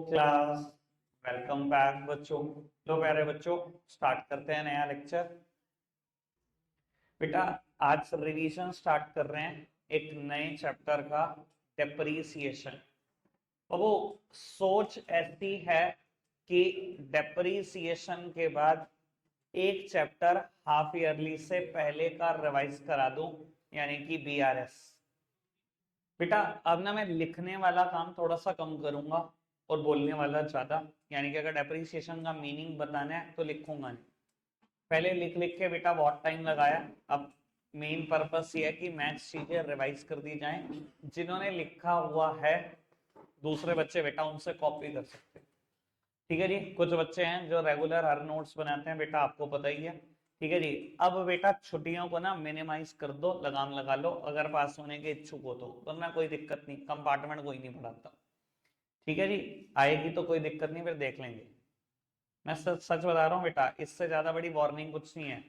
Class, welcome back बच्चों। तो प्यारे बच्चों, स्टार्ट करते हैं नया लेक्चर। बेटा, आज रिवीजन स्टार्ट कर रहे हैं एक नए चैप्टर का, डेप्रीसिएशन। और वो सोच ऐसी है कि डेप्रीसिएशन के बाद एक चैप्टर हाफ ईयरली से पहले का रिवाइज करा दूं, यानी कि बीआरएस। बेटा, अब ना मैं लिखने वाला काम थोड़ा सा कम करूंगा और बोलने वाला ज्यादा। यानी कि अगर डेप्रिसिएशन का मीनिंग बताना है तो लिखूंगा नहीं। पहले लिख लिख के बेटा बहुत टाइम लगाया। अब मेन पर्पस ये है कि मैथ्स चीजें रिवाइज कर दी जाएं। जिन्होंने लिखा हुआ है दूसरे बच्चे बेटा उनसे कॉपी कर सकते हैं। ठीक है जी। कुछ बच्चे हैं जो रेगुलर हर नोट्स बनाते हैं, बेटा आपको पता ही है। ठीक है जी। अब बेटा छुट्टियों को ना मिनिमाइज कर दो, लगाम लगा लो अगर पास होने के इच्छुक हो तो, वरना कोई दिक्कत नहीं, कंपार्टमेंट कोई नहीं पढ़ाता। ठीक है जी। आएगी तो कोई दिक्कत नहीं, फिर देख लेंगे। मैं सच सच बता रहा हूँ बेटा, इससे ज्यादा बड़ी वार्निंग कुछ नहीं है।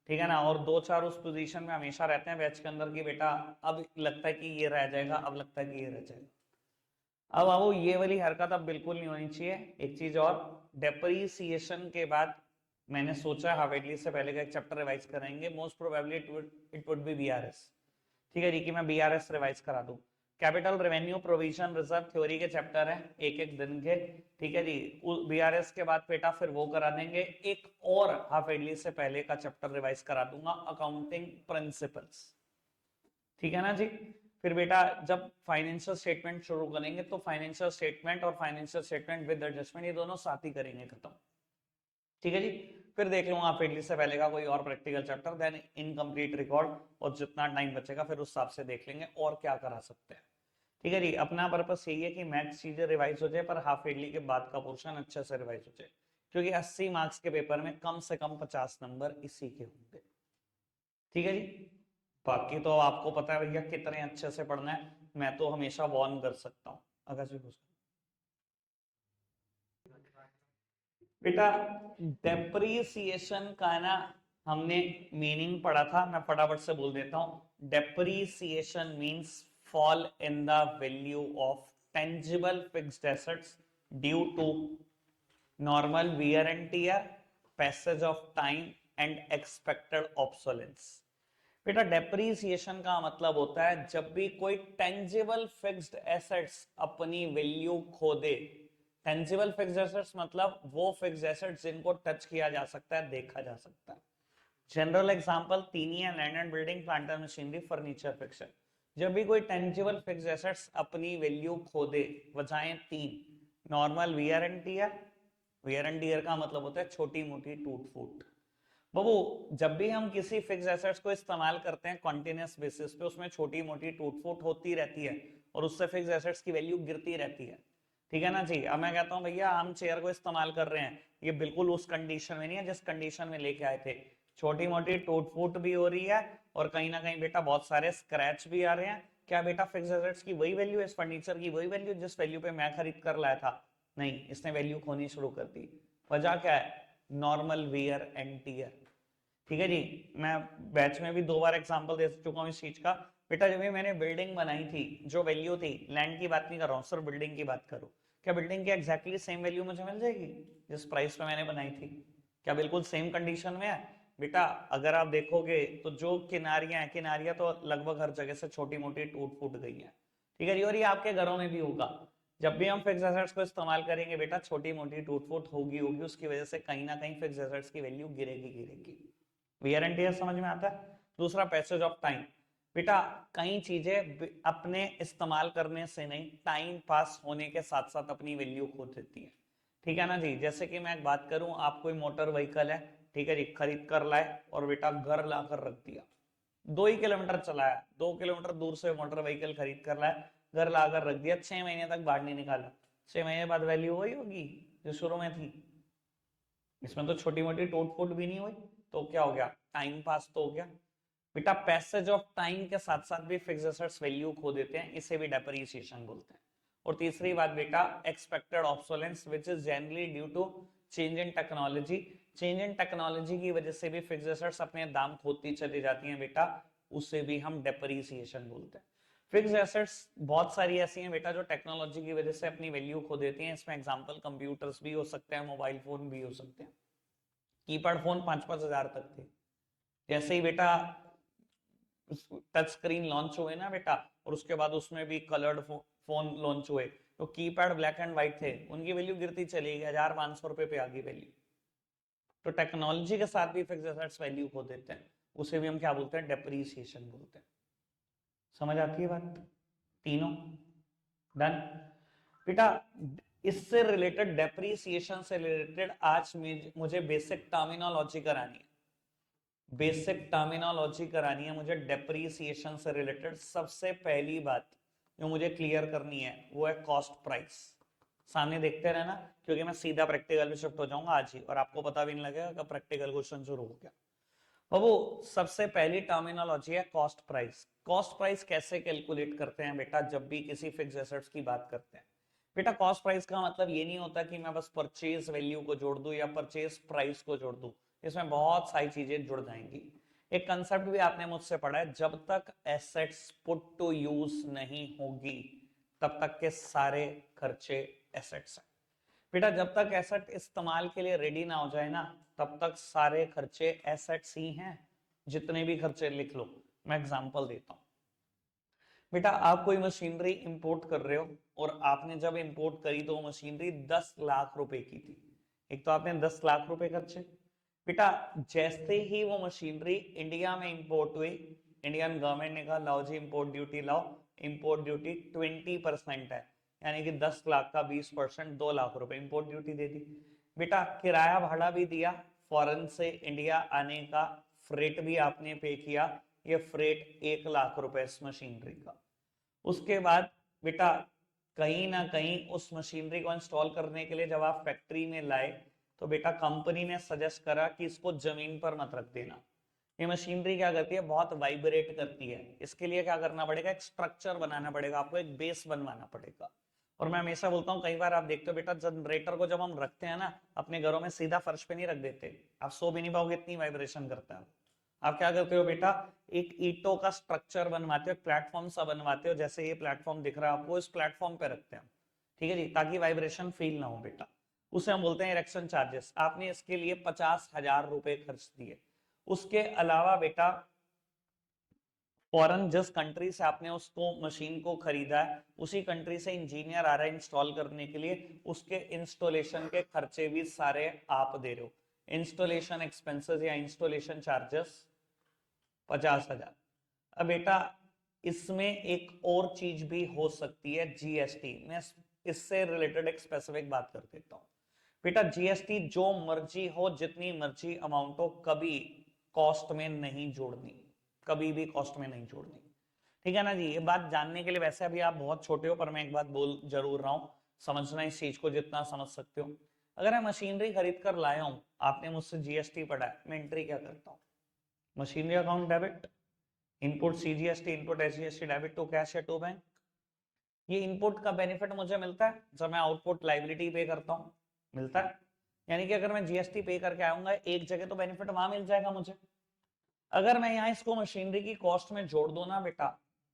ठीक है ना। और दो चार उस पोजीशन में हमेशा रहते हैं बैच के अंदर की बेटा, अब लगता है कि ये रह जाएगा, अब लगता है कि ये रह जाएगा। अब आओ, ये वाली हरकत अब बिल्कुल नहीं होनी चाहिए। एक चीज और, डेप्रीसिएशन के बाद मैंने सोचा हार्डली से पहले का एक चैप्टर रिवाइज करेंगे। Most probably it would be BRS. ठीक है जी, कि मैं बीआरएस रिवाइज करा दूं। Capital revenue provision reserve theory के चैप्टर है, एक एक दिन के। ठीक है जी। बीआरएस के बाद बेटा फिर वो करा देंगे। एक और हाफ ईयरली से पहले का चैप्टर रिवाइज करा दूंगा, अकाउंटिंग प्रिंसिपल्स। ठीक है ना जी। फिर बेटा जब फाइनेंशियल स्टेटमेंट शुरू करेंगे तो फाइनेंशियल स्टेटमेंट और फाइनेंशियल स्टेटमेंट विद एडजस्टमेंट ये दोनों साथ ही करेंगे, खत्म। ठीक है जी। फिर देख लूंगा फेडली से पहले का कोई और practical chapter, then incomplete record, और जितना टाइम बचेगा फिर उस हिसाब से देख लेंगे और क्या करा सकते हैं। ठीक है जी। अपना पर्पस यही है कि मैथ्स चीजें रिवाइज हो जाए, पर हाफ ईयरली के बाद का पोर्शन अच्छे से रिवाइज हो जाए, क्योंकि 80 मार्क्स के पेपर में कम से कम 50 नंबर इसी के होंगे। ठीक है जी। बाकी तो आपको पता है भैया कितने अच्छे से पढ़ना है, मैं तो हमेशा वार्न कर सकता हूँ। अगर जी बेटा, डेप्रीसिएशन का ना हमने मीनिंग पढ़ा था, मैं फटाफट से बोल देता हूं। Depreciation means fall in the value of tangible fixed assets due to normal wear and tear, passage of time and expected obsolescence. बेटा, डेप्रीसिएशन का मतलब होता है जब भी कोई टेंजिबल फिक्स्ड एसेट्स अपनी वैल्यू खो दे। टेंजिबल फिक्स्ड एसेट्स मतलब वो फिक्स्ड एसेट्स जिनको टच किया जा सकता है, देखा जा सकता है। जनरल एग्जांपल तीन ही है, land and building, plant and machinery, furniture, fixer. जब भी कोई टेंजिबल फिक्स्ड एसेट्स अपनी वैल्यू खो दे, वजहें तीन। Normal wear and tier, wear and tier का मतलब होता है छोटी मोटी टूट फूट। बाबू, जब भी हम किसी फिक्स एसेट्स को इस्तेमाल करते हैं कॉन्टिन्यूस बेसिस पे, उसमें छोटी मोटी टूट फूट होती रहती है और उससे फिक्स एसेट्स की वैल्यू गिरती रहती है। ठीक है ना जी। अब मैं कहता हूं भैया हम चेयर को इस्तेमाल कर रहे हैं, ये बिल्कुल उस कंडीशन में नहीं है जिस कंडीशन में लेके आए थे। छोटी मोटी टूट फूट भी हो रही है और कहीं ना कहीं बेटा बहुत सारे स्क्रैच भी आ रहे हैं। क्या बेटा फिक्स एसेट्स की वही वैल्यू है, इस फर्नीचर की वही वैल्यू जिस वैल्यू पे मैं खरीद कर लाया था? नहीं, इसने वैल्यू खोनी शुरू कर दी। वजह क्या है? Normal wear and tier. ठीक है जी। मैं बैच में भी दो बार एग्जांपल दे चुका हूँ इस चीज का। बेटा जब भी मैंने बिल्डिंग बनाई थी, जो वैल्यू थी, लैंड की बात नहीं कर रहा हूँ, सिर्फ बिल्डिंग की बात करूँ, क्या बिल्डिंग की एग्जैक्टली सेम वैल्यू मुझे मिल जाएगी जिस प्राइस पे मैंने बनाई थी? क्या बिल्कुल सेम कंडीशन में है? बेटा अगर आप देखोगे तो जो किनारियां हैं, किनारियां तो लगभग हर जगह से छोटी मोटी टूट फूट गई है। ठीक है जी। और ये आपके घरों में भी होगा। जब भी हम फिक्स एसेट्स को इस्तेमाल करेंगे बेटा, छोटी मोटी टूट फूट होगी होगी, उसकी वजह से कहीं ना कहीं फिक्स एसेट्स की वैल्यू गिरेगी गिरेगी। वियर एंड टियर समझ में आता है। दूसरा पैसेज ऑफ टाइम। बेटा कई चीजें अपने इस्तेमाल करने से नहीं, टाइम पास होने के साथ साथ अपनी वैल्यू खो देती है। ठीक है ना जी। जैसे कि मैं एक बात करूं, आप कोई मोटर व्हीकल है, ठीक है जी, खरीद कर लाए और बेटा घर लाकर रख दिया। 2 ही किलोमीटर चलाया, 2 किलोमीटर दूर से मोटर व्हीकल खरीद कर लाया, घर लाकर रख दिया, 6 महीने तक बाहर नहीं निकाला। 6 महीने बाद वैल्यू वही होगी जो शुरू में थी। इसमें तो छोटी मोटी टूट फूट भी नहीं हुई, तो क्या हो गया? टाइम पास तो हो गया। बेटा पैसेज ऑफ टाइम के साथ साथ भी फिक्स्ड एसेट्स वैल्यू खो देते हैं, इसे भी डेप्रिसिएशन बोलते हैं। और तीसरी बात बेटा, expected obsolescence which is generally due to change in technology. Change in technology की वजह से भी फिक्स्ड एसेट्स अपने दाम खोती चली जाती हैं बेटा, उसे भी हम डेप्रिसिएशन बोलते हैं। फिक्स्ड एसेट्स बहुत सारी ऐसी हैं बेटा जो टेक्नोलॉजी की वजह से अपनी वैल्यू खो देती हैं। इसमें एग्जांपल कंप्यूटर्स भी हो सकते हैं, मोबाइल फोन भी हो सकते हैं। कीपैड फोन 5-5 हजार तक थे। जैसे ही बेटा टच स्क्रीन लॉन्च हुए ना बेटा, और उसके बाद उसमें भी कलर्ड फोन लॉन्च हुए, तो कीपैड ब्लैक एंड व्हाइट थे, उनकी वैल्यू गिरती चली गई, 1,500 रुपए पे आ गई वैल्यू। तो टेक्नोलॉजी के साथ भी फिक्स्ड एसेट्स वैल्यू खो देते हैं, उसे भी हम क्या बोलते हैं, डेप्रीसिएशन बोलते हैं। समझ आती है बात? तीनों डन बेटा। इससे रिलेटेड, डेप्रीसिएशन से रिलेटेड आज मुझे बेसिक टर्मिनोलॉजी करानी है। बेसिक टर्मिनोलॉजी करानी है मुझे डेप्रीसिएशन से रिलेटेड। सबसे पहली बात जो मुझे क्लियर करनी है वो है कॉस्ट प्राइस। सामने देखते रहना, क्योंकि मैं सीधा प्रैक्टिकल में शिफ्ट हो जाऊंगा आज ही, और आपको पता भी नहीं लगेगा कि प्रैक्टिकल क्वेश्चन शुरू हो गया। बाबू सबसे पहली टर्मिनोलॉजी है कॉस्ट प्राइस। कॉस्ट प्राइस कैसे कैलकुलेट करते हैं बेटा जब भी किसी फिक्स एसेट्स की बात करते हैं? बेटा कॉस्ट प्राइस का मतलब ये नहीं होता कि मैं बस परचेज वैल्यू को जोड़ दूं या परचेज प्राइस को जोड़ दूं, इसमें बहुत सारी चीजें जुड़ जाएंगी। एक कंसेप्ट भी आपने मुझसे पढ़ा है, जब तक एसेट्स पुट टू यूज नहीं होगी तब तक के सारे खर्चे एसेट्स हैं। बेटा जब तक एसेट इस्तेमाल के लिए रेडी ना हो जाए ना, तब तक सारे खर्चे एसेट्स ही हैं। जितने भी खर्चे लिख लो। मैं एग्जांपल देता हूं बेटा, आप कोई मशीनरी इंपोर्ट कर रहे हो, और आपने जब इंपोर्ट करी तो वो मशीनरी 10 लाख रुपए की थी। एक तो आपने 10 लाख रुपए खर्चे। बेटा जैसे ही वो मशीनरी इंडिया में इंपोर्ट हुई, इंडियन गवर्नमेंट ने कहा लाओ जी इंपोर्ट ड्यूटी लाओ। इंपोर्ट ड्यूटी 20% है, यानी कि 10 लाख का 20%, 2 लाख रुपए इंपोर्ट ड्यूटी दे दी। बेटा किराया भाड़ा भी दिया, फॉरेन से इंडिया आने का फ्रेट भी आपने पे किया, ये फ्रेट 1 लाख रुपए इस मशीनरी का। उसके बाद बेटा कहीं ना कहीं उस मशीनरी को इंस्टॉल करने के लिए जब आप फैक्ट्री में लाए, तो बेटा कंपनी ने सजेस्ट करा कि इसको जमीन पर मत रख देना। ये मशीनरी क्या करती है, बहुत वाइब्रेट करती है। इसके लिए क्या करना पड़ेगा, एक स्ट्रक्चर बनाना पड़ेगा आपको, एक बेस बनवाना पड़ेगा। और मैं हमेशा बोलता हूँ, कई बार आप देखते हो बेटा, जनरेटर को जब हम रखते हैं ना अपने घरों में, सीधा फर्श पे नहीं रख देते, आप सो भी नहीं पाओगे, इतनी वाइब्रेशन करता है। आप क्या करते हो बेटा, एक ईंटों का स्ट्रक्चर बनवाते हो, प्लेटफॉर्म सा बनवाते हो, जैसे ये प्लेटफॉर्म दिख रहा है आपको, इस प्लेटफॉर्म पे रखते हैं। ठीक है जी, ताकि वाइब्रेशन फील ना हो बेटा। उसे हम बोलते हैं इरेक्शन चार्जेस। आपने इसके लिए 50,000 रुपए खर्च दिए। उसके अलावा बेटा फॉरेन जिस कंट्री से आपने उसको मशीन को खरीदा है, उसी कंट्री से इंजीनियर आ रहा है इंस्टॉल करने के लिए, उसके इंस्टॉलेशन के खर्चे भी सारे आप दे रहे हो। इंस्टॉलेशन एक्सपेंसेस या इंस्टॉलेशन चार्जेस 50,000। अब बेटा इसमें एक और चीज भी हो सकती है, जीएसटी। मैं इससे रिलेटेड एक स्पेसिफिक बात कर देता हूं बेटा। जीएसटी जो मर्जी हो, जितनी मर्जी अमाउंट हो, कभी कॉस्ट में नहीं जोड़नी, कभी भी कॉस्ट में नहीं जोड़नी। ठीक है ना जी? ये बात जानने के लिए, वैसे अभी आप बहुत छोटे हो, पर मैं एक बात बोल जरूर रहा हूं, समझना इस चीज को जितना समझ सकते हो। अगर मैं मशीनरी खरीद कर लाया हूं, आपने मुझसे जीएसटी पढ़ा है, मैं एंट्री क्या करता हूँ, machinery account debit, input CGST, input SGST, debit to cash या टू बैंक। ये इनपुट का बेनिफिट मुझे मिलता है जब मैं आउटपुट लाइबिलिटी पे करता हूँ, मिलता है। यानी कि अगर मैं जीएसटी पे करके आऊंगा एक जगह, तो बेनिफिट वहां मिल जाएगा मुझे। अगर मैं यहाँ इसको मशीनरी की कॉस्ट में जोड़ दूं ना बेटा,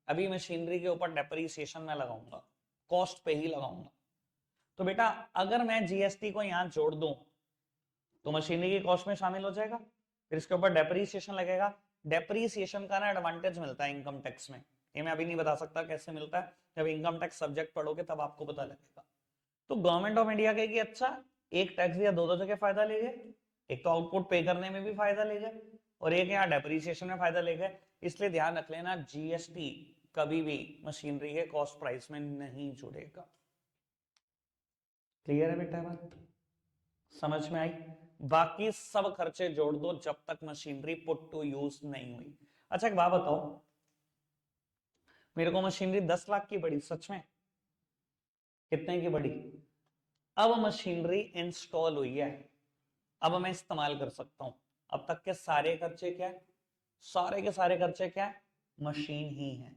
अभी मशीनरी के ऊपर डेप्रीसिएशन में लगाऊंगा, कॉस्ट पे ही लगाऊंगा, तो बेटा अगर मैं जीएसटी को यहाँ जोड़ दूं तो मशीनरी की कॉस्ट में शामिल हो जाएगा, फिर इसके ऊपर डेप्रीसिएशन लगेगा। डेप्रीसिएशन का ना एडवांटेज मिलता है इनकम टैक्स में, ये मैं अभी नहीं बता सकता कैसे मिलता है, जब इनकम टैक्स सब्जेक्ट पढ़ोगे तब आपको पता लगेगा। तो गवर्नमेंट ऑफ इंडिया कहेगी अच्छा, एक टैक्स दिया, दो जगह फायदा ले गए, एक तो आउटपुट पे करने में भी फायदा ले गए, और एक यहाँ डेप्रीसिएशन में फायदा ले गए। इसलिए ध्यान रख लेना, जीएसटी कभी भी मशीनरी के कॉस्ट प्राइस में नहीं जुड़ेगा। क्लियर है बेटा बात? समझ में आई? बाकी सब खर्चे जोड़ दो जब तक मशीनरी पुट टू यूज नहीं हुई। अच्छा एक बात बताओ, मेरे को मशीनरी 10 लाख की पड़ी, सच में? कितने की पड़ी? अब मशीनरी इंस्टॉल हुई है, अब मैं इस्तेमाल कर सकता हूं। अब तक के सारे खर्चे क्या है, सारे के सारे खर्चे क्या है, मशीन ही है।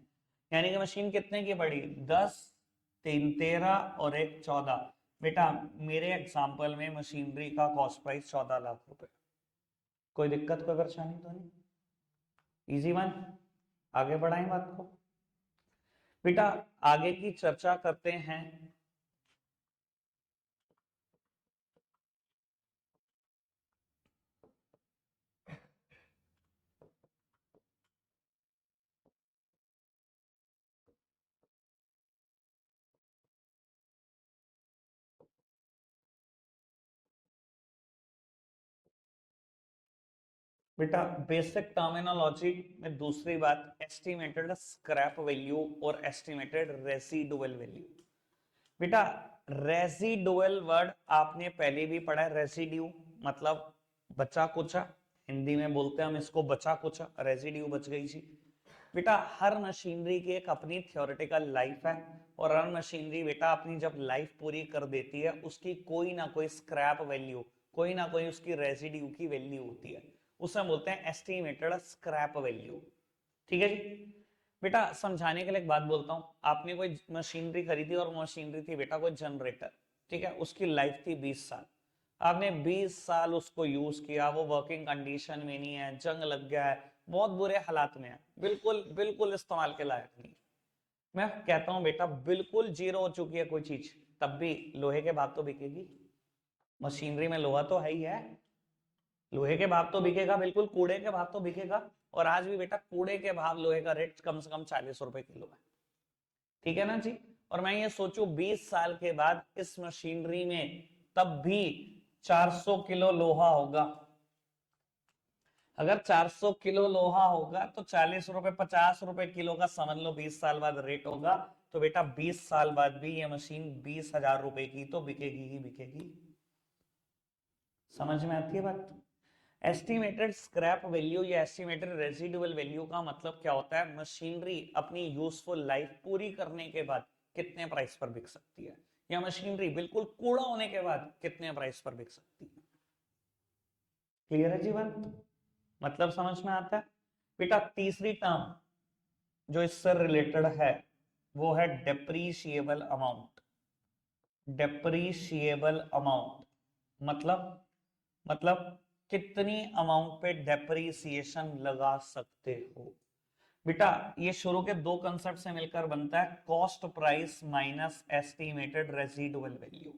यानी कि मशीन कितने की पड़ी, 10, 3 13 और एक 14। बेटा मेरे एग्जाम्पल में मशीनरी का कॉस्ट प्राइस 14 लाख रुपए। कोई दिक्कत, कोई परेशानी तो नहीं? Easy one. आगे बढ़ाएं बात को। बेटा आगे की चर्चा करते हैं। बेटा बेसिक टर्मिनोलॉजी में दूसरी बात, एस्टिमेटेड स्क्रैप वैल्यू और एस्टिमेटेड रेसिडुअल वैल्यू। बेटा रेसिडुअल वर्ड आपने पहले भी पढ़ा है, रेसिड्यू मतलब बचा कुचा, हिंदी में बोलते हैं हम इसको बचा कुचा, रेसिड्यू बच गई थी। बेटा हर मशीनरी की एक अपनी थ्योरेटिकल लाइफ है, और हर मशीनरी बेटा अपनी जब लाइफ पूरी कर देती है उसकी कोई ना कोई स्क्रैप वैल्यू, कोई ना कोई उसकी रेसिड्यू की वैल्यू होती है, उसे बोलते हैं एस्टिमेटेड स्क्रैप वैल्यू। ठीक है जी। बेटा समझाने के लिए एक बात बोलता हूँ, आपने कोई मशीनरी खरीदी और मशीनरी थी बेटा कोई जनरेटर, ठीक है, उसकी लाइफ थी 20 साल। आपने 20 साल उसको यूज किया, वो वर्किंग कंडीशन में नहीं है, जंग लग गया है, बहुत बुरे हालात में है, बिल्कुल बिल्कुल इस्तेमाल के लायक नहीं। मैं कहता हूं बेटा बिल्कुल जीरो हो चुकी है कोई चीज, तब भी लोहे के भाव तो बिकेगी, मशीनरी में लोहा तो है ही है, लोहे के भाव तो बिकेगा, बिल्कुल कूड़े के भाव तो बिकेगा। और आज भी बेटा कूड़े के भाव लोहे का रेट कम से कम 40 रुपए किलो है, ठीक है ना जी। और मैं ये सोचू 20 साल के बाद इस मशीनरी में तब भी 400 किलो लोहा होगा। अगर 400 किलो लोहा होगा तो 40 रुपए 50 रुपए किलो का समझ लो 20 साल बाद रेट होगा। तो बेटा 20 साल बाद भी ये मशीन 20,000 रुपए की तो बिकेगी ही बिकेगी। समझ में आती है बात। एस्टिमेटेड स्क्रैप वैल्यू या एस्टिमेटेड रेसिडुअल वैल्यू का मतलब क्या होता है, मशीनरी अपनी यूजफुल लाइफ पूरी करने के बाद कितने प्राइस पर बिक सकती है, या मशीनरी बिल्कुल कूड़ा होने के बाद कितने प्राइस पर बिक सकती है। क्लियर है जी बात, मतलब समझ में आता है। बेटा तीसरी टर्म जो इससे रिलेटेड है वो है डेप्रीशिएबल अमाउंट। डेप्रीशिएबल अमाउंट मतलब मतलब कितनी अमाउंट पे डेप्रीसिएशन लगा सकते हो। बेटा ये शुरू के दो कंसेप्ट से मिलकर बनता है cost price minus estimated residual value.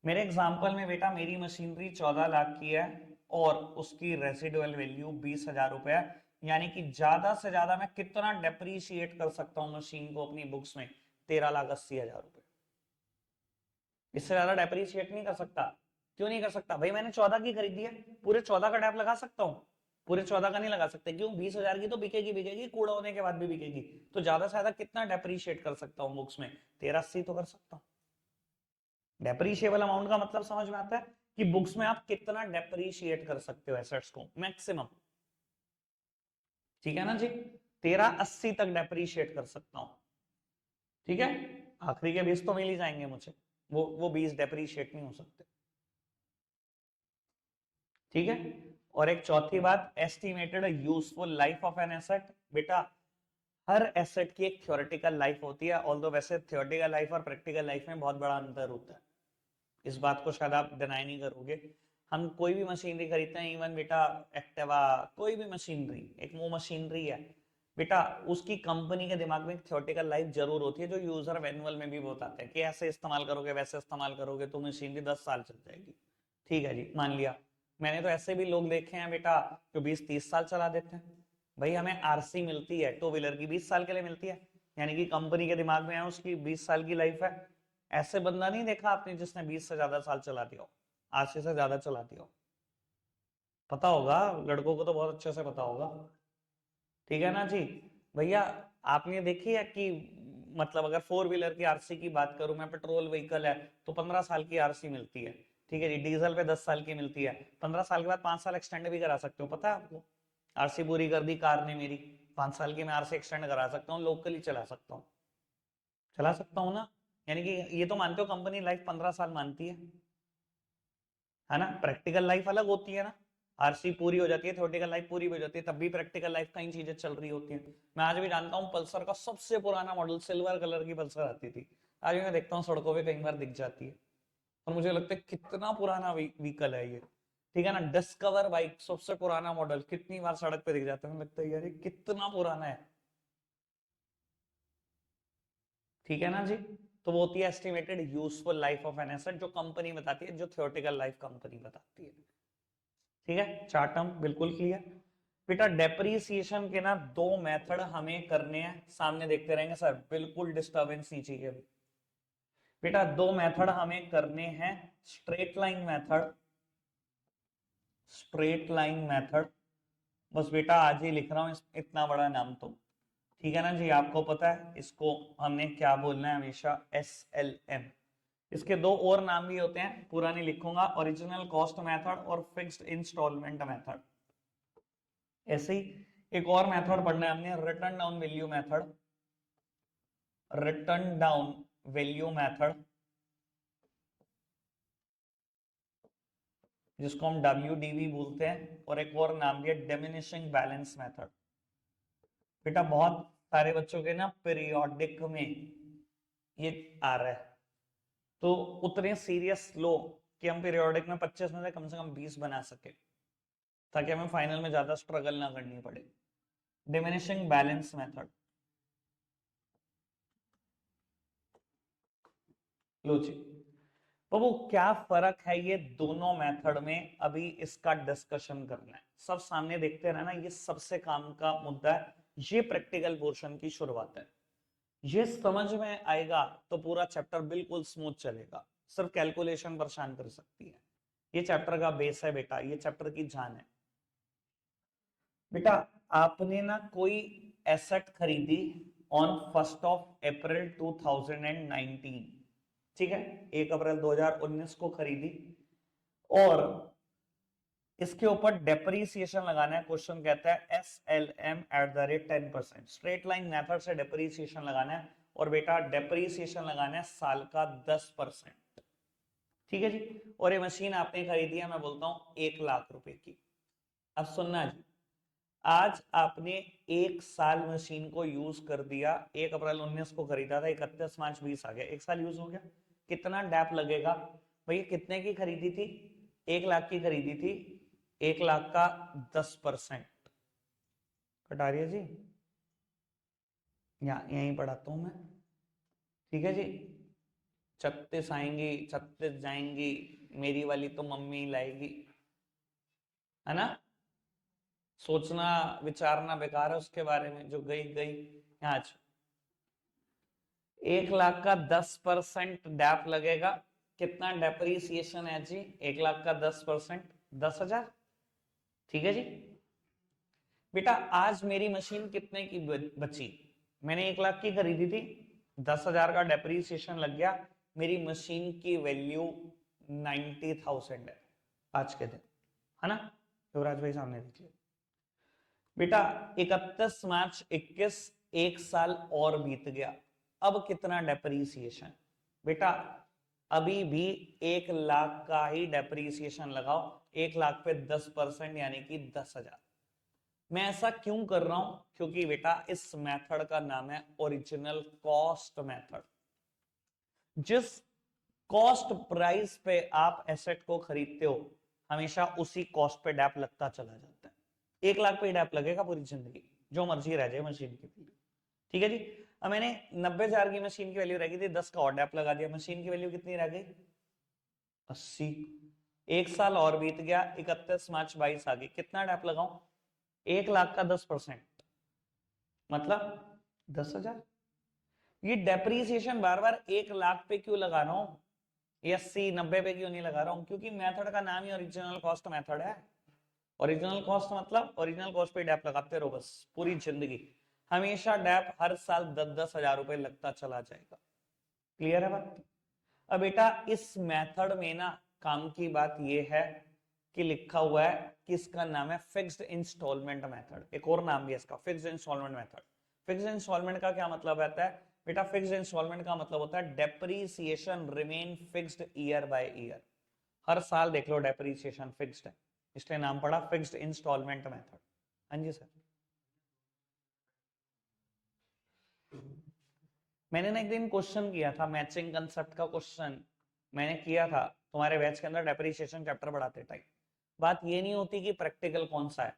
मेरे एग्जांपल में बेटा मेरी मशीनरी 14 लाख की है और उसकी रेसिडुअल वैल्यू 20,000 रुपए है, यानी कि ज्यादा से ज्यादा मैं कितना डेप्रीशिएट कर सकता हूं मशीन को अपनी बुक्स में, 13,80,000 रुपए। इससे ज्यादा डेप्रीशिएट नहीं कर सकता। क्यों नहीं कर सकता भाई, मैंने 14 की खरीदी है, पूरे 14 का डेप लगा सकता हूँ, पूरे 14 का नहीं लगा सकते, क्यों, 20,000 की तो बिकेगी बिकेगी, कूड़ा होने के बाद भी बिकेगी। तो ज्यादा से ज्यादा कितना डेप्रीशिएट कर सकता हूँ बुक्स में, 1380 तो कर सकता हूँ। डेप्रीशिएबल अमाउंट का मतलब समझ में आता है कि बुक्स में आप कितना डेप्रीशिएट कर सकते हो एसेट्स को, मैक्सिमम। ठीक है ना जी, 1380 तक डेप्रीशिएट कर सकता हूं। ठीक है, आखिरी के 20 तो मिल ही जाएंगे मुझे, वो 20 डेप्रीशिएट नहीं हो सकते। ठीक है। और एक चौथी बात, estimated useful life of an asset. बेटा हर एसेट की एक थ्योरेटिकल लाइफ होती है, ऑल्दो वैसे थ्योरेटिकल लाइफ और प्रैक्टिकल लाइफ में बहुत बड़ा अंतर होता है, इस बात को शायद आप डिनाई नहीं करोगे। हम कोई भी मशीनरी खरीदते हैं, इवन बेटा एक्टिवा, कोई भी मशीनरी, एक वो मशीनरी है बेटा, उसकी कंपनी के दिमाग में एक थ्योरेटिकल लाइफ जरूर होती है, जो यूजर मैनुअल में भी बताते हैं कि ऐसे इस्तेमाल करोगे वैसे इस्तेमाल करोगे तो मशीनरी 10 साल चल जाएगी। ठीक है जी, मान लिया। मैंने तो ऐसे भी लोग देखे हैं बेटा जो 20-30 साल चला देते हैं। भाई हमें आरसी मिलती है टू व्हीलर की 20 साल के लिए मिलती है, यानी कि कंपनी के दिमाग में है उसकी 20 साल की लाइफ है। ऐसे बंदा नहीं देखा आपने जिसने 20 से ज्यादा साल चला दिया हो, 80 से ज्यादा चला दिया हो। पता होगा, लड़कों को तो बहुत अच्छे से पता होगा। ठीक है ना जी। भैया आपने देखी है कि मतलब अगर फोर व्हीलर की आरसी की बात करूं मैं, पेट्रोल व्हीकल है तो 15 साल की आरसी मिलती है। ठीक है जी, डीजल पे 10 साल की मिलती है, 15 साल के बाद 5 साल एक्सटेंड भी करा सकते हो, पता है आपको। आरसी पूरी कर दी कार ने मेरी, 5 साल की मैं आरसी एक्सटेंड करा सकता हूँ, लोकली चला सकता हूँ, चला सकता हूँ ना। यानी कि ये तो मानते हो कंपनी लाइफ 15 साल मानती है ना। प्रैक्टिकल लाइफ अलग होती है ना, आरसी पूरी हो जाती है, थ्योरेटिकल लाइफ पूरी हो जाती है, तब भी प्रैक्टिकल लाइफ कई चीजें चल रही होती हैं। मैं आज भी जानता हूँ पल्सर का सबसे पुराना मॉडल, सिल्वर कलर की पल्सर आती थी, आज भी मैं देखता हूँ सड़कों पे कई बार दिख जाती है, और मुझे लगता है कितना पुराना व्हीकल है ये। ठीक है ना, डिस्कवर बाइक सबसे पुराना मॉडल, कितनी बार सड़क पे दिख जाता है, मुझे लगता है यार ये कितना पुराना है। ठीक है ना जी। तो वो होती है estimated useful life of an asset, जो कंपनी बताती है, जो थ्योरेटिकल लाइफ कंपनी बताती है। ठीक है, चार टर्म बिल्कुल क्लियर। बेटा डेप्रीसिएशन के ना दो मेथड हमें करने हैं, सामने देखते रहेंगे सर, बिल्कुल डिस्टरबेंस नहीं चाहिए अभी। बेटा दो मेथड हमें करने हैं, straight line method, straight line method. बस बेटा आज ही लिख रहा हूं इतना बड़ा नाम तो, ठीक है ना जी। आपको पता है इसको हमने क्या बोलना है हमेशा, SLM। इसके दो और नाम भी होते हैं, पूरा नहीं लिखूंगा, ओरिजिनल कॉस्ट मेथड और फिक्स्ड इंस्टॉलमेंट मेथड। ऐसे ही एक और मेथड पढ़ना है हमने, return down value method, return down value method, जिसको हम WDV बोलते हैं, और एक और नाम भी है डिमिनिशिंग बैलेंस मेथड। बेटा बहुत सारे बच्चों के ना पीरियोडिक में ये आ रहा है, तो उतने सीरियस लो कि हम पीरियोडिक में 25 में से कम 20 बना सके, ताकि हमें फाइनल में ज्यादा स्ट्रगल ना करनी पड़े। डिमिनिशिंग बैलेंस मेथड, लो जी। तो वो क्या फर्क है ये दोनों मेथड में, अभी इसका डिस्कशन करना है। सब सामने देखते रहना, ये सबसे काम का मुद्दा है, ये प्रैक्टिकल पोर्शन की शुरुआत है। ये समझ में आएगा तो पूरा चैप्टर बिल्कुल स्मूथ चलेगा, सिर्फ कैलकुलेशन परेशान कर सकती है। ये चैप्टर का बेस है बेटा, ये चैप्टर की जान है। बेटा आपने ना कोई एसेट खरीदी ऑन 1 अप्रैल 2019, ठीक है, 1 अप्रैल 2019 को खरीदी, और इसके ऊपर डेप्रीसिएशन लगाना है। क्वेश्चन कहता है SLM @ 10%, स्ट्रेट लाइन मेथड से डेप्रीसिएशन लगाना है, और बेटा डेप्रीसिएशन लगाना है साल का 10%। ठीक है जी। और ये मशीन आपने खरीदी है, मैं बोलता हूं 1 लाख रुपए की। अब सुनना जी, आज आपने 1 साल मशीन को यूज कर दिया, 1 अप्रैल 19 को खरीदा था, 31 मार्च 20 आ गया, 1 साल यूज हो गया। कितना डैप लगेगा भैया? कितने की खरीदी थी? 1 लाख की खरीदी थी, 1 लाख का 10% कटा रही है जी, यहीं पढ़ाता हूं मैं। ठीक है जी, 36 आएंगी 36 जाएंगी, मेरी वाली तो मम्मी लाएगी, है ना। सोचना विचारना बेकार है उसके बारे में, जो गई गई। आज 1 लाख का 10% डैप लगेगा, कितना डेप्रीसिएशन है जी? 1 लाख का 10%, 10,000। ठीक है जी। बेटा आज मेरी मशीन कितने की बची? मैंने 1 लाख की खरीदी थी, 10,000 का डेप्रीसिएशन लग गया, मेरी मशीन की वैल्यू 90,000 है आज के दिन, है ना। युवराज भाई सामने देखिए। बेटा 31 मार्च 21, 1 साल और बीत गया, अब कितना डेप्रीसिएशन? बेटा अभी भी 1 लाख का ही डेप्रीसिएशन लगाओ, 1 लाख पे 10% यानी कि 10,000। मैं ऐसा क्यों कर रहा हूं? क्योंकि बेटा इस मेथड का नाम है ओरिजिनल कॉस्ट मेथड। जिस कॉस्ट प्राइस पे आप एसेट को खरीदते हो, हमेशा उसी कॉस्ट पे डैप लगता चला जाता है। 1 लाख पे डैप लगेगा पूरी जिंदगी, जो मर्जी रह जाए मशीन की वैल्यू। ठीक है जी। अब मैंने 90,000 की मशीन की वैल्यू रह गई थी, 10 का और डैप लगा दिया, मशीन की वैल्यू कितनी रह गई? 80। 1 साल और बीत गया, 31 मार्च 22 आ गई, कितना डैप लगाऊं? 1 लाख का 10%, मतलब 10,000। ये डेप्रीसिएशन बार बार 1 लाख पे क्यों लगा रहा हूं, या 80 90 पे क्यों नहीं लगा रहा हूं? क्योंकि मेथड का नाम ही ओरिजिनल कॉस्ट मेथड है। ओरिजिनल कॉस्ट मतलब ओरिजिनल कॉस्ट पे डैप लगाते रहो बस पूरी जिंदगी, हमेशा डैप हर साल 10-10 हजार रुपए लगता चला जाएगा। क्लियर है बात? अब बेटा इस मेथड में ना काम की बात यह है कि लिखा हुआ है कि इसका नाम है फिक्स्ड इंस्टॉलमेंट मेथड, एक और नाम भी है इसका, fixed installment method. Fixed installment का क्या मतलब रहता है बेटा? फिक्स्ड इंस्टॉलमेंट का मतलब होता है depreciation remain fixed year by year, हर साल देख लो डेप्रीसिएशन फिक्स्ड है, इसलिए नाम पड़ा फिक्स्ड इंस्टॉलमेंट मेथड। हाँ जी सर। मैंने ना एक दिन क्वेश्चन किया था, मैचिंग कंसेप्ट का क्वेश्चन मैंने किया था तुम्हारे बैच के अंदर डेप्रीसिएशन चैप्टर पढ़ाते टाइम। बात ये नहीं होती कि प्रैक्टिकल कौन सा है,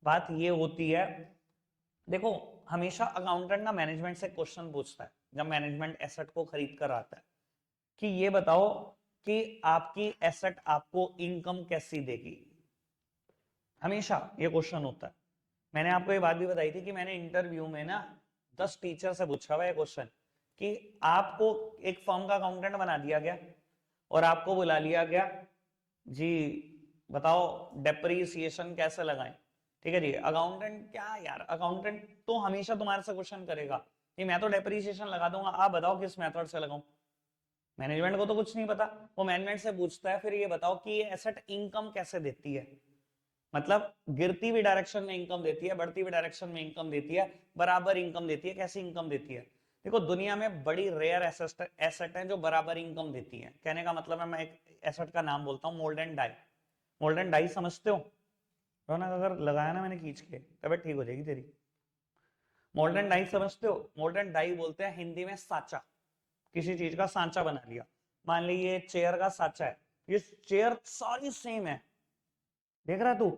बात ये होती है, देखो हमेशा अकाउंटेंट ना मैनेजमेंट से क्वेश्चन पूछता है, जब मैनेजमेंट एसेट को खरीद कर आता है कि ये बताओ कि आपकी एसेट आपको इनकम कैसी देगी, हमेशा ये क्वेश्चन होता है। मैंने आपको ये बात भी बताई थी कि मैंने इंटरव्यू में ना 10 टीचर से पूछा हुआ है क्वेश्चन कि आपको एक फर्म का अकाउंटेंट बना दिया गया और आपको बुला लिया गया जी, बताओ डेप्रिसिएशन कैसे लगाएं। ठीक है जी, अकाउंटेंट क्या यार, अकाउंटेंट तो हमेशा तुम्हारे से क्वेश्चन करेगा कि मैं तो डेप्रिसिएशन लगा दूंगा, आप बताओ किस मेथड से लगाऊं। मैनेजमेंट को तो कुछ नहीं पता, वो मैनेजमेंट से पूछता है फिर ये बताओ कि ये एसेट इनकम कैसे देती है, मतलब गिरती हुई डायरेक्शन में इनकम देती है, बढ़ती हुई डायरेक्शन में इनकम देती है, बराबर इनकम देती है, कैसी इनकम देती है। देखो दुनिया में बड़ी रेयर एसेट है जो बराबर इनकम देती है। कहने का मतलब है, मैं एक एसेट का नाम बोलता हूँ, मोल्डन डाई। मोल्डन डाई समझते हो? रौनक अगर लगाया ना मैंने खींच के, तबियत ठीक हो जाएगी तेरी। मोल्डन डाई समझते हो? मोल्डन डाई बोलते हैं हिंदी में सांचा, किसी चीज का सांचा बना लिया। मान लीजिए ये चेयर का सांचा है, ये चेयर सारी सेम है, देख रहा है तू,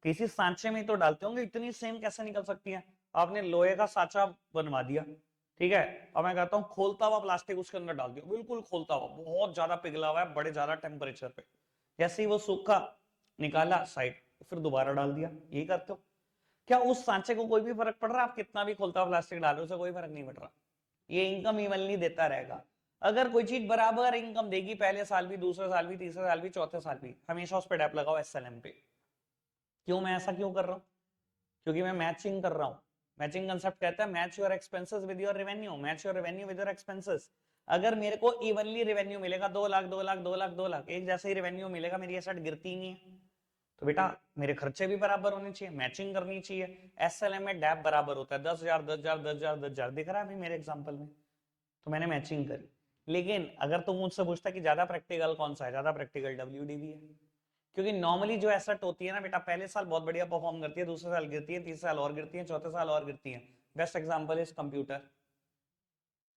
किसी सांचे में तो डालते होंगे, इतनी सेम कैसे निकल सकती है। आपने लोहे का सांचा बनवा दिया, ठीक है, अब मैं कहता हूँ खोलता हुआ प्लास्टिक उसके अंदर डाल दिया, बिल्कुल खोलता हुआ, बहुत ज्यादा पिघला हुआ है, बड़े ज्यादा टेम्परेचर पे, जैसे ही वो सूखा निकाला साइड, फिर दोबारा डाल दिया, यही करते हो क्या? उस सांचे को कोई भी फर्क पड़ रहा है? आप कितना भी खोलता हुआ प्लास्टिक डालो, उसे कोई फर्क नहीं पड़ रहा, ये इनकम इवनली देता रहेगा। अगर कोई चीज बराबर इनकम देगी पहले साल भी, दूसरे साल भी, तीसरे साल भी, चौथे साल भी, हमेशा उस पर डैप लगाओ एसएलएम पे। क्यों मैं ऐसा क्यों कर रहा हूँ? क्योंकि मैं मैचिंग कर रहा हूँ। मैचिंग कंसेप्ट कहता है match your expenses with your revenue, match your revenue with your expenses. अगर मेरे को इवनली रेवेन्यू मिलेगा 2 लाख 2 लाख 2 लाख 2 लाख, एक जैसे ही रेवेन्यू मिलेगा, मेरी एसेट गिरती ही नहीं है, तो बेटा मेरे खर्चे भी बराबर होने चाहिए, मैचिंग करनी चाहिए। एसएलएम में डैप बराबर होता है, 10,000 10,000 10,000 10,000 दिख रहा है अभी मेरे एग्जांपल में, तो मैंने मैचिंग करी। लेकिन अगर तुम मुझसे पूछता कि ज्यादा प्रैक्टिकल कौन सा है, ज्यादा प्रैक्टिकल डब्ल्यूडीवी है, क्योंकि नॉर्मली जो एसेट होती है ना बेटा, पहले साल बहुत बढ़िया परफॉर्म करती है, दूसरे साल गिरती है, तीसरे साल और गिरती है, चौथे साल और गिरती है। Best example is computer.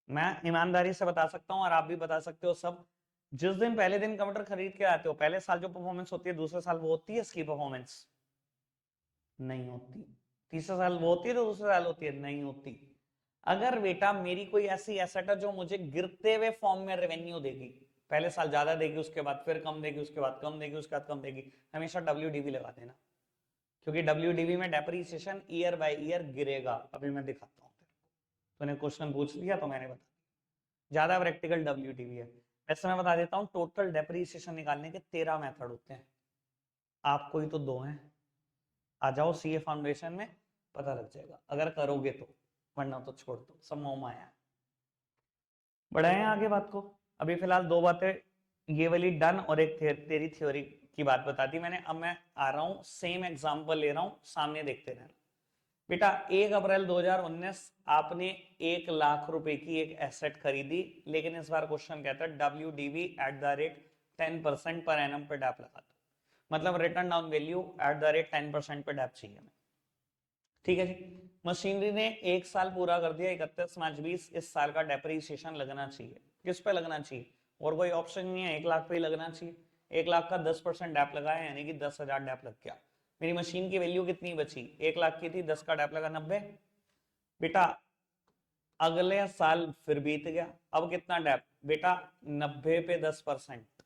मैं ईमानदारी से बता सकता हूं और आप भी बता सकते हो सब, जिस दिन पहले दिन कंप्यूटर खरीद के आते हो, पहले साल जो परफॉर्मेंस होती है, दूसरे साल वो होती है इसकी परफॉर्मेंस नहीं होती, तीसरे साल वो होती है तो दूसरे साल होती है नहीं होती। अगर बेटा मेरी कोई ऐसी एसेट है जो मुझे गिरते हुए फॉर्म में रेवेन्यू देगी, पहले साल ज्यादा देगी, उसके बाद फिर कम देगी, उसके बाद कम देगी, उसके बाद कम देगी, हमेशा डब्ल्यूडीवी लगा देना, क्योंकि डब्ल्यूडीवी में डेप्रिसिएशन ईयर बाय ईयर गिरेगा। अभी मैं दिखाता हूँ, तूने क्वेश्चन पूछ लिया तो मैंने बता, ज्यादा प्रैक्टिकल डब्ल्यूडीवी है। वैसे मैं बता देता हूँ, टोटल डेप्रिसिएशन निकालने के 13 मेथड होते हैं, आपको ही तो 2 हैं। आ जाओ सीए फाउंडेशन में, पता लग जाएगा अगर करोगे तो, वरना तो छोड़ दो, सब मोह माया। बढ़ाएं आगे बात को। अभी फिलहाल 2 बातें ये वाली डन, और एक तेरी थ्योरी की बात बता दी मैंने। अब मैं आ रहा हूं, सेम एग्जांपल ले रहा हूं, सामने देखते रहना बेटा। 1 अप्रैल 2019 आपने 1 लाख रुपए की एक एसेट खरीदी, लेकिन इस बार क्वेश्चन कहता है WDV at the rate 10% per annum पे डैप लगा दो, मतलब return down value at the rate 10% पे डैप चाहिए हमें, ठीक है जी। मशीनरी ने 1 साल पूरा कर दिया, 31 मार्च 20, इस साल का डेप्रिसिएशन लगना चाहिए, किस पे लगना चाहिए? और कोई ऑप्शन नहीं है, 1 लाख पे ही लगना चाहिए। 1 लाख का 10% डैप लगाया, यानी कि 10,000 डैप लग गया। मेरी मशीन की वैल्यू कितनी बची? 1 लाख की थी, 10 का डैप लगा 90। बेटा अगले साल फिर बीत गया, अब कितना डैप बेटा? 90 पे 10%।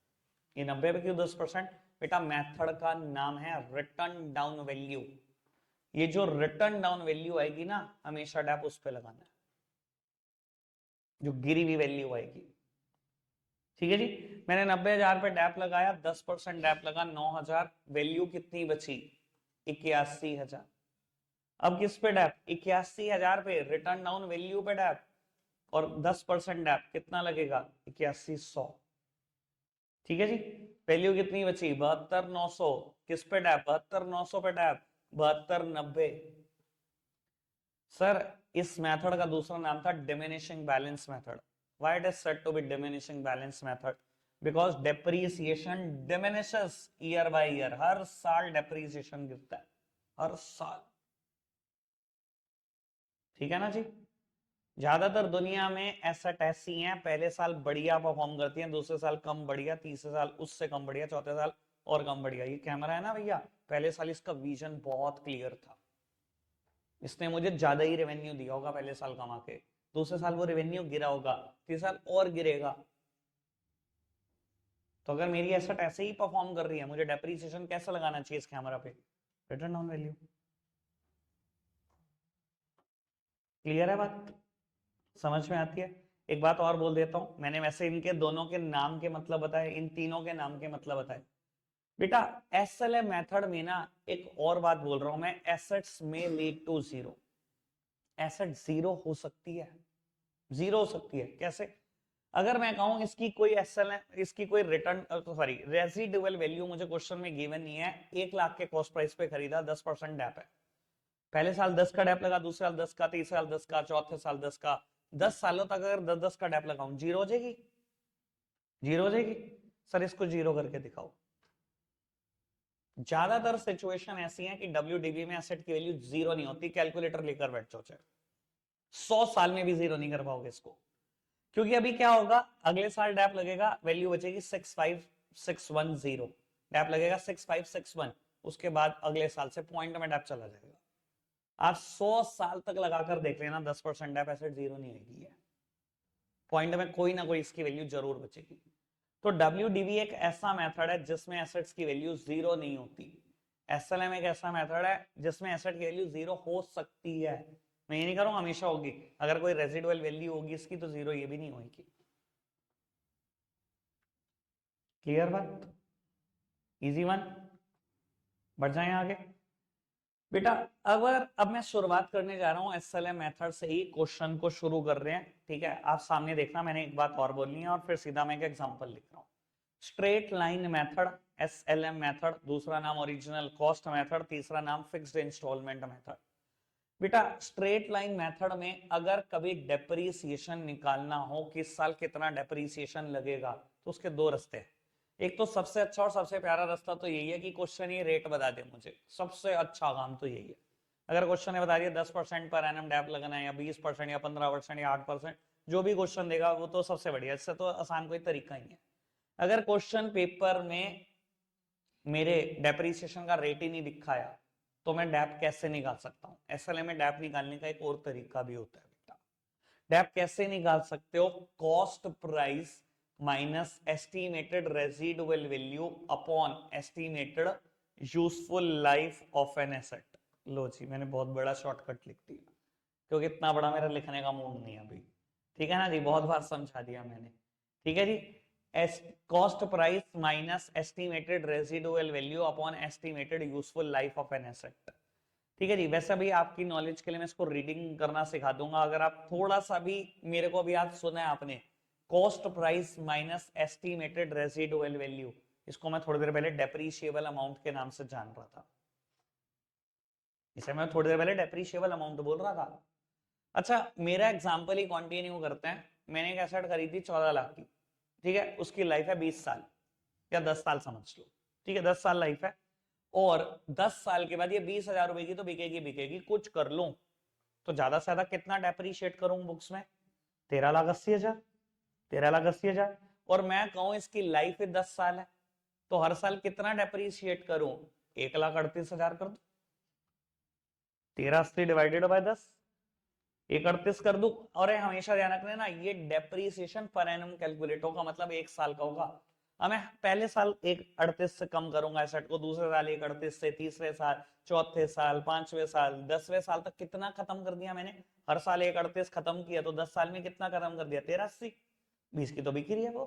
ये 90 पे क्यों 10%? बेटा मेथड का नाम है रिटर्न डाउन वैल्यू। ये जो रिटर्न डाउन वैल्यू आएगी ना, हमेशा डैप उस पे लगाना है, जो गिरी हुई वैल्यू आएगी, ठीक है जी। मैंने 90,000 पे डैप लगाया, 10% डैप लगा, 9,000, वैल्यू कितनी बची? 81,000। अब किस पे डैप? 81,000 पे रिटर्न डाउन वैल्यू पे डैप, और 10% डैप कितना लगेगा? 81,100, ठीक है जी। वैल्यू कितनी बची? 72,900। किस पे डैप? 72,900 पे डैप, 72,90। सर इस मेथड का दूसरा नाम था diminishing balance method. Why it is said to be diminishing balance method? Because depreciation diminishes year by year, हर साल डेप्रिसिएशन गिरता है, हर साल, ठीक है ना जी। ज्यादातर दुनिया में एसेट ऐसी हैं, पहले साल बढ़िया परफॉर्म करती हैं, दूसरे साल कम बढ़िया, तीसरे साल उससे कम बढ़िया, चौथे साल और कम बढ़िया। ये कैमरा है ना भैया, पहले साल इसका विजन बहुत क्लियर था, इसने मुझे ज्यादा ही रेवेन्यू दिया होगा पहले साल कमा के, दूसरे साल वो रेवेन्यू गिरा होगा, तीसरे साल और गिरेगा। तो अगर मेरी एसेट ऐसे ही परफॉर्म कर रही है, मुझे डेप्रिसिएशन कैसे लगाना चाहिए इस कैमरा पे? Return on value. क्लियर है बात? समझ में आती है? एक बात और बोल देता हूं, मैंने वैसे इनके दोनों के नाम के मतलब बताए, इन तीनों के नाम के मतलब बताए बेटा। एसएलएम मेथड में ना एक और बात बोल रहा हूं मैं, एसेट्स में lead to zero. Asset zero हो सकती है, जीरो हो सकती है कैसे? अगर मैं कहूं इसकी कोई एसएलएम, इसकी कोई रिटर्न सॉरी रेसिडुअल वैल्यू मुझे क्वेश्चन में गिवन नहीं है, 1 लाख के कॉस्ट प्राइस पे खरीदा, 10% डैप है, पहले साल 10 का डैप लगा, दूसरे साल 10 का, तीसरे साल 10 का, चौथे साल 10 का, 10 सालों तक अगर 10-10 का डैप लगाऊं, जीरो हो जाएगी? जीरो हो जाएगी? सर इसको जीरो करके दिखाओ। ज्यादातर सिचुएशन ऐसी है कि डब्ल्यूडीबी में एसेट की वैल्यू जीरो नहीं होती, कैलकुलेटर लेकर बैठ जाओ, 100 साल में भी जीरो नहीं कर पाओगे इसको। क्योंकि अभी क्या होगा, अगले साल डैप लगेगा, वैल्यू बचेगी 65610, डैप लगेगा 6561, उसके बाद अगले साल से पॉइंट में डैप चला जाएगा। आप 100 साल तक लगाकर देख लेना, 10% डैप एसेट जीरो नहीं होगी है, पॉइंट में कोई ना कोई इसकी वैल्यू जरूर बचेगी। तो डब्ल्यूडीवी एक ऐसा मेथड है जिसमें एसेट्स की वैल्यू जीरो नहीं होती। एसएलएम एक ऐसा मेथड है जिसमें एसेट की वैल्यू जीरो हो सकती है, मैं ये नहीं कह रहा हूं हमेशा होगी, अगर कोई रेसिडुअल वैल्यू होगी इसकी तो जीरो ये भी नहीं होगी। क्लियर बात? Easy one. बढ़ जाए आगे बेटा। अगर अब मैं शुरुआत करने जा रहा हूं एसएलएम मेथड से ही, क्वेश्चन को शुरू कर रहे हैं, ठीक है? आप सामने देखना, मैंने एक बात और बोलनी है और फिर सीधा मैं एक एग्जांपल लिख रहा हूं। Straight line method, SLM method, दूसरा नाम ओरिजिनल कॉस्ट मेथड, तीसरा नाम फिक्स्ड इंस्टॉलमेंट मेथड। बेटा स्ट्रेट लाइन मेथड में अगर कभी डेप्रीसिएशन निकालना हो, किस साल कितना डेप्रीसिएशन लगेगा, तो उसके दो रास्ते हैं। एक तो सबसे अच्छा और सबसे प्यारा रास्ता तो यही है कि क्वेश्चन ये रेट बता दे मुझे, सबसे अच्छा काम तो यही है। अगर क्वेश्चन ने बता दिया 10% पर एनम डैप लगना है, या 20% या 15% या 8%, जो भी क्वेश्चन देगा वो तो सबसे बढ़िया, इससे तो आसान कोई तरीका ही है। अगर क्वेश्चन पेपर में मेरे डेप्रीसिएशन का रेट ही नहीं दिखाया, तो मैं डैप कैसे निकाल सकता हूं? एसएलए में डैप निकालने का एक और तरीका भी होता है बेटा। डैप कैसे निकाल सकते हो? Cost price minus estimated residual value upon estimated useful life of an asset. लो जी, मैंने बहुत बड़ा शॉर्टकट लिख दिया, क्योंकि इतना बड़ा मेरा लिखने का मूड नहीं है अभी, ठीक है ना जी? बहुत बार समझा दिया मैंने, ठीक है जी। Cost price minus estimated residual value upon estimated useful life of an asset, ठीक है जी। वैसे भी आपकी नॉलेज के लिए मैं इसको रीडिंग करना सिखा दूंगा, अगर आप थोड़ा सा भी मेरे को भी आज सुना है आपने, cost price minus estimated residual value, इसको मैं थोड़ी देर पहले डेप्रीशिएबल अमाउंट के नाम से जान रहा था, इसे मैं थोड़ी देर पहले डेप्रीशिएबल अमाउंट बोल रहा था। अच्छा मेरा एग्जांपल ही कंटिन्यू करते हैं। मैंने एक एसेट खरीदी 14 लाख की, ठीक है? उसकी लाइफ है 20 साल या 10 साल समझ लो, ठीक है? 10 साल लाइफ है, और 10 साल के बाद ये 20,000 रुपए की तो बिकेगी बिकेगी, कुछ कर लूं तो ज्यादा से ज्यादा कितना डेप्रीशिएट करूं बुक्स में? 13,80,000, 13,80,000। और मैं कहूं इसकी लाइफ 10 साल है, तो हर साल कितना डेप्रीशिएट करूं? 1,38,000 कर दो, 1380 डिवाइडेड बाय 10, 138 कर दू। और हमेशा ध्यान रखना ना, ये डेप्रीसिएशन पर एनम कैलकुलेट होगा, मतलब एक साल का होगा। अब मैं पहले साल 138 से कम करूंगा एसेट को, दूसरे साल 138 से, तीसरे साल, चौथे साल, पांचवें साल, 10वें साल तक कितना खत्म कर दिया मैंने? हर साल 138 खत्म किया, तो 10 साल में कितना खत्म कर दिया? 1380, 20 की तो बिक्री है वो।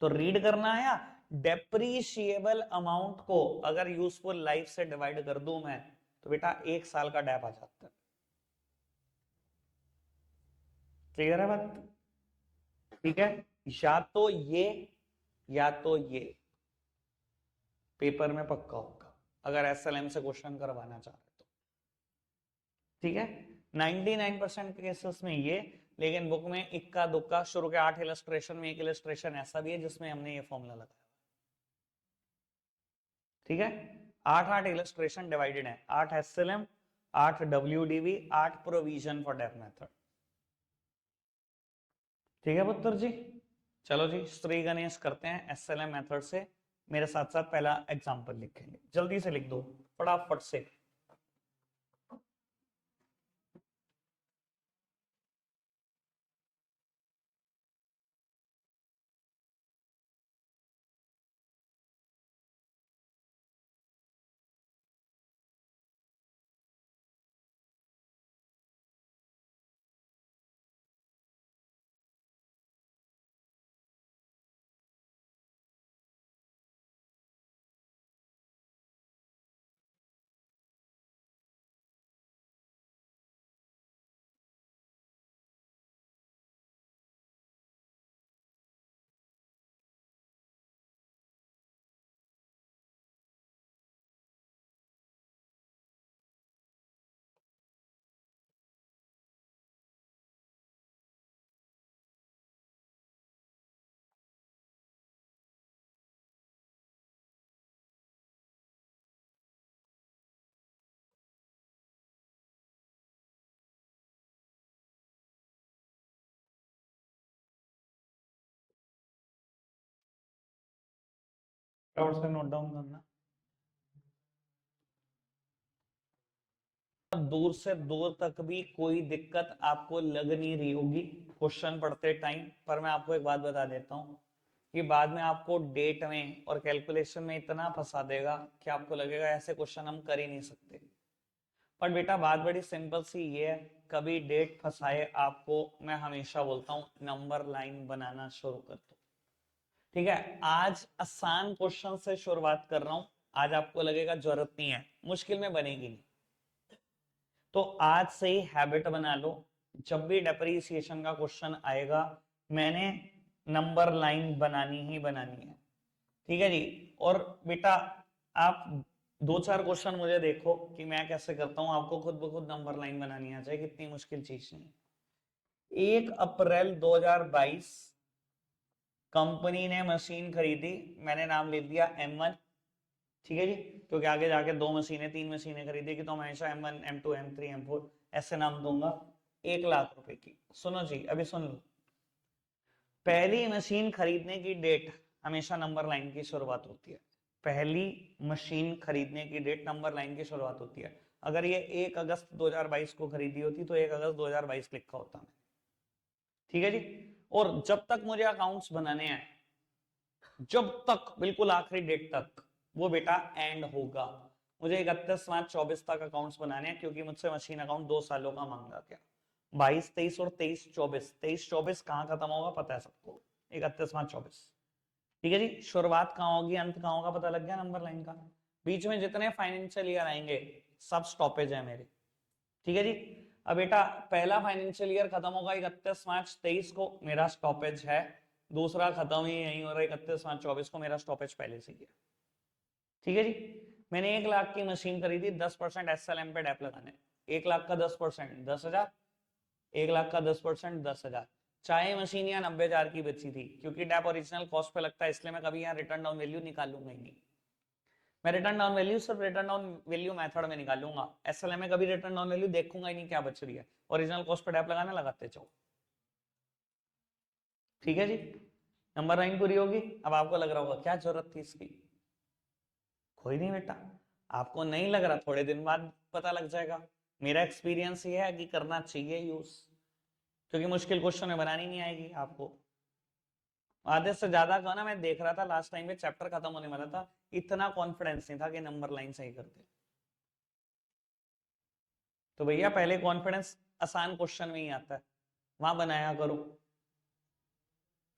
तो रीड करना है, डेप्रीशिएबल अमाउंट को अगर यूजफुल लाइफ से डिवाइड कर दूं मैं, तो बेटा एक साल का डैप आ जाता है। क्लियर है बात? ठीक है, या तो ये या तो ये पेपर में पक्का होगा, अगर एसएलएम से क्वेश्चन करवाना चाह रहे तो, ठीक है? 99% केसेस में ये, लेकिन बुक में इक्का दुक्का शुरू के 8 इलस्ट्रेशन में एक इलस्ट्रेशन ऐसा भी है जिसमें हमने ये फॉर्मूला लगाया, ठीक है? 8 इलस्ट्रेशन डिवाइडेड है, 8 SLM, 8 WDV, 8 provision for dep method, ठीक है पुत्र जी? चलो जी, श्री गणेश करते हैं एसएलएम मेथड से। मेरे साथ साथ पहला एग्जांपल लिखेंगे, जल्दी से लिख दो फटाफट से। और से नोट डाउन करना। दूर से दूर तक भी कोई दिक्कत आपको लग नहीं रही होगी क्वेश्चन पढ़ते टाइम, पर मैं आपको एक बात बता देता हूँ कि बाद में आपको डेट में और कैलकुलेशन में इतना फंसा देगा कि आपको लगेगा ऐसे क्वेश्चन हम कर ही नहीं सकते। पर बेटा बात बड़ी सिंपल सी ये है, कभी डेट फंसाए आपको मैं हमेशा बोलता हूँ नंबर लाइन बनाना शुरू कर दो। ठीक है, आज आसान क्वेश्चन से शुरुआत कर रहा हूं, आज आपको लगेगा जरूरत नहीं है, मुश्किल में बनेगी नहीं, तो आज से ही हैबिट बना लो, जब भी डेप्रिसिएशन का क्वेश्चन आएगा मैंने नंबर लाइन बनानी ही बनानी है। ठीक है जी। और बेटा आप 2-4 क्वेश्चन मुझे देखो कि मैं कैसे करता हूं, आपको खुद ब खुद नंबर लाइन बनानी आ जाए, कितनी मुश्किल चीज नहीं। 1 अप्रैल 2022 कंपनी ने मशीन खरीदी, मैंने नाम ले दिया M1। ठीक है जी, क्योंकि आगे जाके 2 मशीनें 3 मशीनें खरीदेगी तो मैं हमेशा M1 M2 M3 M4 ऐसे नाम दूंगा। 1 लाख रुपए की, सुनो जी अभी सुन लो, पहली मशीन खरीदने की डेट हमेशा नंबर लाइन की शुरुआत होती है। पहली मशीन खरीदने की डेट नंबर लाइन की शुरुआत होती है। अगर ये 1 अगस्त 2022 को खरीदी होती तो 1 अगस्त 2022 लिखा होता मैं। ठीक है जी। और जब तक मुझे अकाउंट्स बनाने हैं, जब तक बिल्कुल आखिरी डेट तक, वो बेटा एंड होगा। मुझे 31 मार्च 24 तक अकाउंट्स बनाने हैं, क्योंकि मुझसे मशीन अकाउंट 2 सालों का मांगा गया। 22 23 और 23 24, 23 24 कहां खत्म होगा पता है सबको, 31 मार्च 24। ठीक है जी, शुरुआत कहां होगी अंत कहां होगा पता लग गया नंबर लाइन का। बीच में जितने फाइनेंशियल ईयर आएंगे सब स्टॉपेज है मेरे। ठीक है जी। अब बेटा पहला फाइनेंशियल ईयर खत्म होगा 31 मार्च 23 को, मेरा स्टॉपेज है। दूसरा खत्म ही यही हो रहा है 31 मार्च 24 को, मेरा स्टॉपेज पहले से ही है। ठीक है जी। मैंने 1 लाख की मशीन खरीदी, 10% SLM पे डैप लगाने। 1 लाख का 10% 10,000, 1 लाख का 10% 10,000। चाहे मशीन यहाँ 90,000 की बेची थी, क्योंकि डैप ओरिजिनल कॉस्ट पे लगता है, इसलिए मैं कभी यहाँ रिटर्न डाउन वैल्यू निकालूंगा ही नहीं। मैं रिटर्न डाउन वैल्यू सिर्फ रिटर्न डाउन वैल्यू मेथड में निकालूंगा, SLM में कभी रिटर्न डाउन वैल्यू देखूंगा ही नहीं क्या बच रही है। ओरिजिनल कॉस्ट पे डैप लगाने लगाते जाओ। ठीक है जी। नंबर 9 पूरी होगी। अब आपको लग रहा होगा क्या जरूरत थी इसकी, कोई नहीं बेटा, आपको नहीं लग रहा थोड़े दिन बाद पता लग जाएगा। मेरा एक्सपीरियंस ये है कि करना चाहिए यूज, क्योंकि मुश्किल क्वेश्चन में बनानी नहीं आएगी आपको। आधे से ज्यादा का ना मैं देख रहा था लास्ट टाइम में चैप्टर खत्म होने वाला था, इतना कॉन्फिडेंस नहीं था कि नंबर लाइन सही करते। तो भैया पहले कॉन्फिडेंस आसान क्वेश्चन में ही आता है, वहां बनाया करो।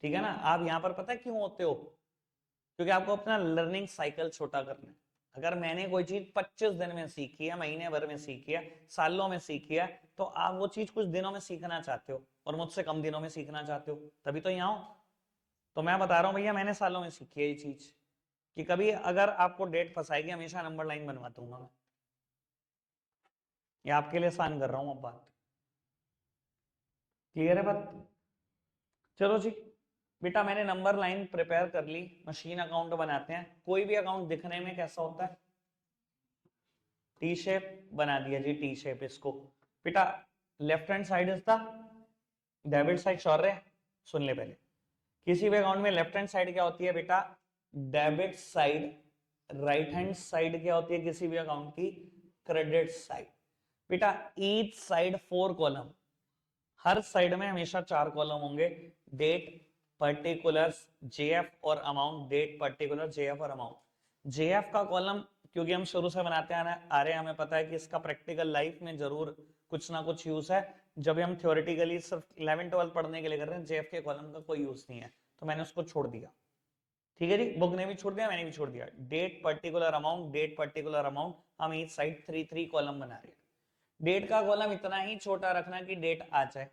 ठीक है ना। आप यहां पर पता है क्यों होते हो, क्योंकि आपको अपना लर्निंग साइकिल छोटा करना है। अगर मैंने कोई चीज 25 दिन में सीखी है, महीने भर में सीखी है, सालों में सीखी है, तो आप वो चीज कुछ दिनों में सीखना चाहते हो और मुझसे कम दिनों में सीखना चाहते हो, तभी तो यहाँ हो। तो मैं बता रहा हूँ भैया मैंने सालों में सीखी है ये चीज, कि कभी अगर आपको डेट फंसाएगी हमेशा नंबर लाइन बनवा दूंगा मैं। ये आपके लिए आसान कर रहा हूँ अब बात, क्लियर है बात। चलो जी बेटा, मैंने नंबर लाइन प्रिपेयर कर ली, मशीन अकाउंट बनाते हैं। कोई भी अकाउंट दिखने में कैसा होता है, टी शेप बना दिया जी, टी शेप इसको। बेटा left hand side is the debit side, sure है, सुन ले पहले। किसी भी अकाउंट में लेफ्ट हैंड साइड क्या होती है बेटा, debit side. Right hand side क्या होती है किसी भी अकाउंट की, क्रेडिट साइड। बेटा ईच साइड 4 कॉलम, हर साइड में हमेशा 4 कॉलम होंगे। डेट, पर्टिकुलर्स, जेएफ और अमाउंट। डेट, पर्टिकुलर, जेएफ और अमाउंट। जेएफ का कॉलम क्योंकि हम शुरू से बनाते आ रहे हैं, हमें पता है कि इसका प्रैक्टिकल लाइफ में जरूर कुछ ना कुछ यूज है। जब हम थ्योरेटिकली सिर्फ 11-12 पढ़ने के लिए कर रहे हैं, जेएफ के कॉलम का कोई यूज नहीं है, तो मैंने उसको छोड़ दिया। ठीक है जी, बुक ने भी छोड़ दिया, मैंने भी छोड़ दिया। Date, particular, amount, date, particular, amount, हम इस साइड 3-3 कॉलम बना रहे हैं। डेट का कॉलम इतना ही छोटा रखना कि डेट आ जाए,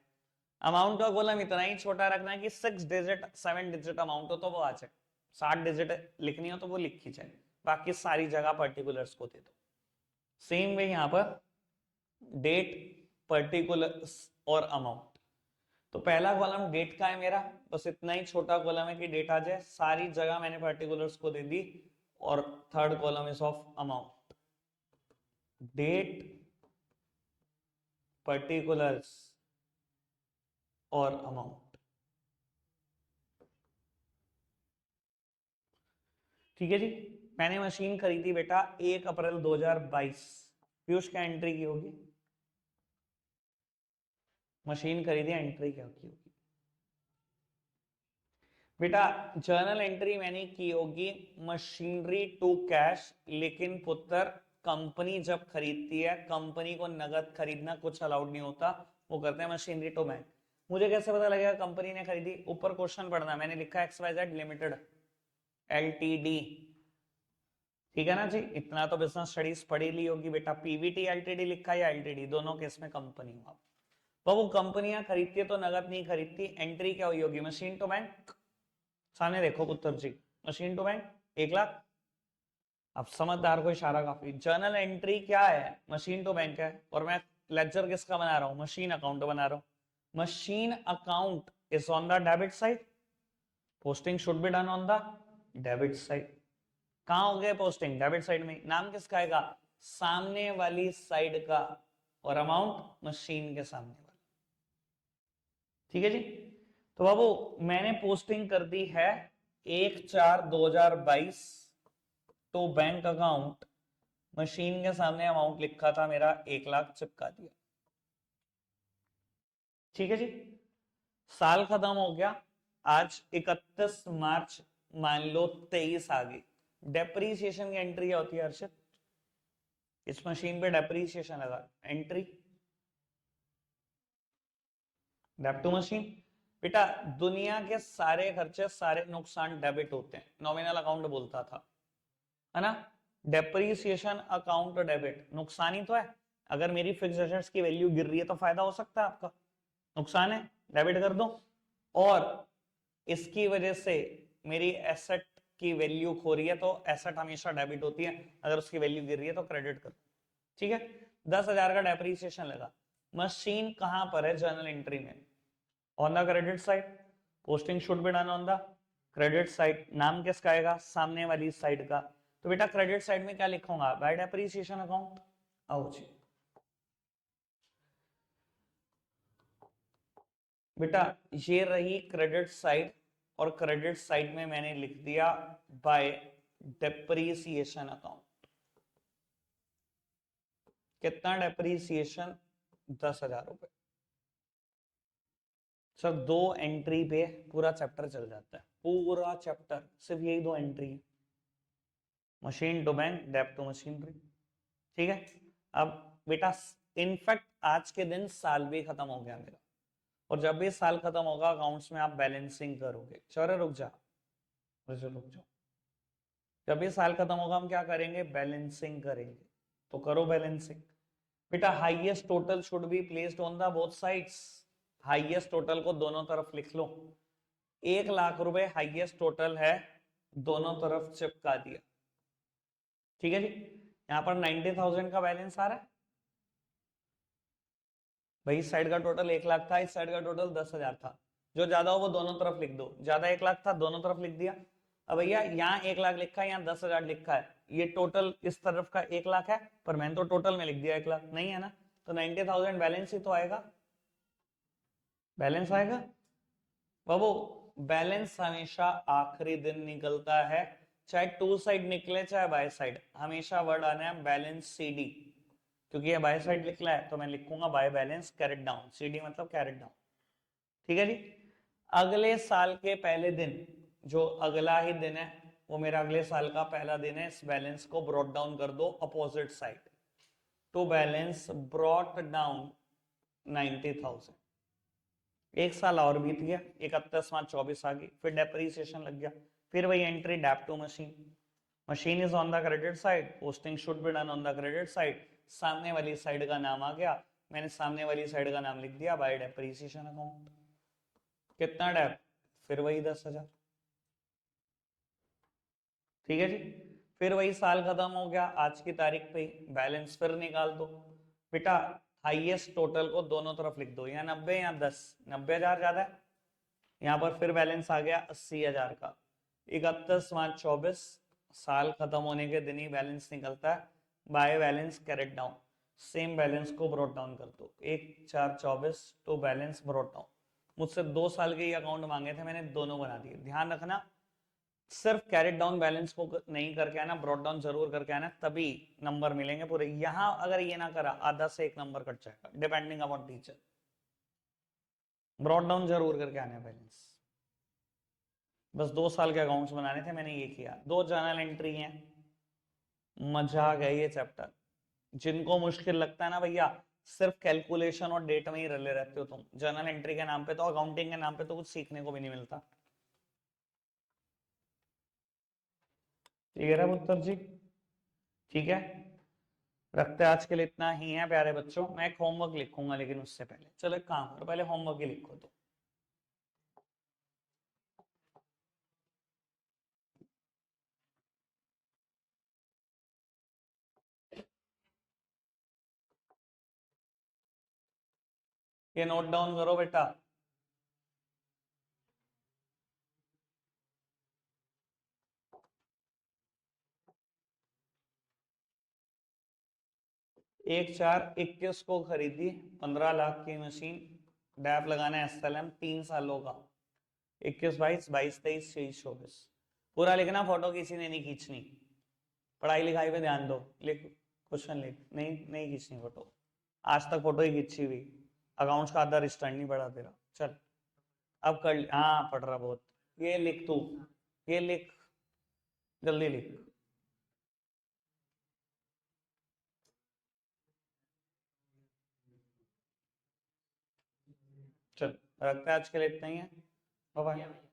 अमाउंट का कॉलम इतना ही छोटा रखना कि 6 डिजिट 7 डिजिट अमाउंट हो तो वो आ जाए, 7 डिजिट लिखनी हो तो वो लिखी जाए, बाकी सारी जगह पर्टिकुलर्स को दे दो। सेम वे यहां पर डेट, पर्टिकुलर्स और अमाउंट। तो पहला कॉलम डेट का है मेरा, बस इतना ही छोटा कॉलम है कि डेट आ जाए, सारी जगह मैंने पर्टिकुलर्स को दे दी। और third column is of amount, date, particulars और अमाउंट। ठीक है जी। मैंने मशीन खरीदी बेटा 1 अप्रैल 2022। पीयूष क्या एंट्री की होगी? मशीन खरीदी, एंट्री क्या की होगी बेटा? जर्नल एंट्री मैंने की होगी मशीनरी टू कैश, लेकिन पुत्र कंपनी जब खरीदती है, कंपनी को नगद खरीदना कुछ अलाउड नहीं होता, वो करते हैं मशीनरी टू बैंक। मुझे कैसे पता लगेगा कंपनी ने खरीदी? ऊपर क्वेश्चन पढ़ना, मैंने लिखा XYZ लिमिटेड LTD, ठीक है ना जी। इतना तो बिजनेस स्टडीज पढ़ी ली होगी बेटा। PVT LTD लिखा है या LTD, दोनों केस में कंपनी हो आप। तो वो कंपनियां खरीदती है तो नगद नहीं खरीदती। एंट्री क्या हुई होगी? Machine to bank. सामने देखो पुत्र जी, मशीन टू बैंक 1 लाख। अब समझदार को इशारा काफी। जर्नल एंट्री क्या है? मशीन टू बैंक है। और मैं लेजर किसका बना रहा हूं? मशीन अकाउंट बना रहा हूं। Machine account is on the debit side, posting should be done on the debit side. कहां हो गए पोस्टिंग? डेबिट साइड में। नाम किसका आएगा? सामने वाली साइड का, और अमाउंट मशीन के सामने वाला। ठीक है जी। तो बाबू मैंने पोस्टिंग कर दी है 1/4/2022 टू बैंक अकाउंट। मशीन के सामने अमाउंट लिखा था मेरा 1 लाख, चिपका दिया। ठीक है जी। साल खत्म हो गया, आज 31 मार्च, मान लो 23 आ गई। डेप्रीसिएशन की एंट्री क्या होती है अर्षित? इस मशीन पे डेप्रीसिएशन लगा, एंट्री डेब्ट टू मशीन। बेटा दुनिया के सारे खर्चे, सारे नुकसान डेबिट होते हैं, नॉमिनल अकाउंट बोलता था, है ना। डेप्रीसिएशन अकाउंट डेबिट, नुकसान ही तो है। अगर मेरी फिक्स एसेट्स की वैल्यू गिर रही है तो फायदा हो सकता है आपका, नुकसान है, डेबिट कर दो। और इसकी वजह से मेरी एसेट की वैल्यू खो रही है तो एसेट हमेशा डेबिट होती है, अगर उसकी वैल्यू गिर रही है तो क्रेडिट कर। ठीक है, 10,000 का डेप्रीसिएशन लगा। मशीन कहां पर है जर्नल एंट्री में? On the credit side, posting should be done on the credit side. नाम किसका आएगा? सामने वाली साइड का। तो बेटा क्रेडिट साइड में क्या लिखूंगा? By depreciation account. आओ जी बेटा, ये रही क्रेडिट साइड, और क्रेडिट साइड में मैंने लिख दिया बाय डेप्रीसिएशन अकाउंट। कितना डेप्रीसिएशन? 10,000 रुपए। सर 2 एंट्री पे पूरा चैप्टर चल जाता है, पूरा चैप्टर सिर्फ यही 2 एंट्री है, मशीन टू बैंक, डेब्ट टू मशीनरी। ठीक है। अब बेटा इनफैक्ट आज के दिन साल भी खत्म हो गया मेरा, और जब भी साल खत्म होगा अकाउंट्स में आप बैलेंसिंग करोगे। चलो रुक जा, रुक जाओ। जब भी साल खत्म होगा हम क्या करेंगे? बैलेंसिंग करेंगे। तो करो बैलेंसिंग। बेटा highest total should be placed on the both sides. Highest total को दोनों तरफ लिख लो। 1 लाख रुपए हाईएस्ट टोटल है, दोनों तरफ चिपका दिया। ठीक है जी। यहां पर 90,000 का बैलेंस आ रहा है भाई। इस साइड का टोटल 1 लाख था, इस साइड का टोटल 10,000 था। जो ज्यादा हो वो दोनों तरफ लिख दो। ज्यादा 1 लाख था, दोनों तरफ लिख दिया। अब भैया यहाँ 1 लाख लिखा है, यहाँ 10,000 लिखा है, ये टोटल इस तरफ का 1 लाख है, पर मैंने तो टोटल में लिख दिया 1 लाख, नहीं है ना। तो 90,000 बैलेंस ही तो आएगा, बैलेंस आएगा बाबू। बैलेंस हमेशा आखिरी दिन निकलता है, चाहे टू साइड निकले चाहे बाय साइड, हमेशा वर्ड आना है बैलेंस CD। क्योंकि ये बाय साइड लिखला है तो मैं लिखूंगा by balance carried down, CD मतलब कैरेट डाउन। ठीक है जी। अगले साल के पहले दिन, जो अगला ही दिन है वो मेरा अगले साल का पहला दिन है, इस बैलेंस को ब्रॉट डाउन कर दो opposite side. To balance brought down 90,000। एक साल और बीत गया, 31/5/24 आ गई, फिर डेप्रीसिएशन लग गया। फिर वही entry debit to machine. Machine is on the credit side, posting should be done on the credit side. सामने वाली साइड का नाम आ गया, मैंने सामने वाली साइड का नाम लिख दिया बाय डेप्रीसिएशन अकाउंट। कितना डेप? फिर वही 10,000। ठीक है जी। फिर वही साल खत्म हो गया, आज की तारीख पे बैलेंस फिर निकाल दो बेटा। हाईएस्ट टोटल को दोनों तरफ लिख दो, यहाँ 90 या 10, 90,000 ज्यादा है। यहाँ पर फिर बैलेंस आ गया 80,000 का। 31/5/24 साल खत्म होने के दिन ही बैलेंस निकलता है, by balance carried down. Same balance को ब्रॉट डाउन कर दो, 1/4/24 टू बैलेंस ब्रॉट डाउन। मुझसे 2 साल के ही अकाउंट मांगे थे, मैंने दोनों बना दिए। ध्यान रखना सिर्फ कैरेट डाउन बैलेंस को नहीं करके आना, ब्रॉट डाउन जरूर करके आना, तभी नंबर मिलेंगे पूरे। यहां अगर ये ना करा, आधा से एक नंबर कट जाएगा, depending upon teacher. Brought down जरूर करके आने बैलेंस। बस 2 साल के अकाउंट्स बनाने थे, मैंने ये किया। 2 जर्नल एंट्री हैं, मजा आ गया ये चैप्टर। जिनको मुश्किल लगता है ना भैया, सिर्फ कैलकुलेशन और डेट में ही रले रहते हो तुम, जर्नल एंट्री के नाम पे तो, अकाउंटिंग के नाम पे तो कुछ सीखने को भी नहीं मिलता। ठीक है ना पुत्र जी? ठीक है, रखते हैं आज के लिए इतना ही है प्यारे बच्चों। मैं एक होमवर्क लिखूंगा, लेकिन उससे पहले चलो एक काम करो, पहले होमवर्क ही लिखो तो। ये नोट डाउन करो बेटा। एक 4-21 को खरीदी 15 लाख की मशीन, डैप लगाना है एसएलएम 3 सालों का, 21-22, 22-23, 23-24। पूरा लिखना, फोटो किसी ने नहीं खींचनी, पढ़ाई लिखाई पे ध्यान दो। लिख, क्वेश्चन लिख, नहीं नहीं खींचनी फोटो। आज तक फोटो ही खींची हुई, अकाउंट्स का आधा रिस्टर्न नहीं पड़ा तेरा। चल अब कर हाँ पढ़ रहा बहुत। ये लिख तू, ये लिख, जल्दी लिख। चल रखते हैं, आज के लिए इतना ही है। Bye bye.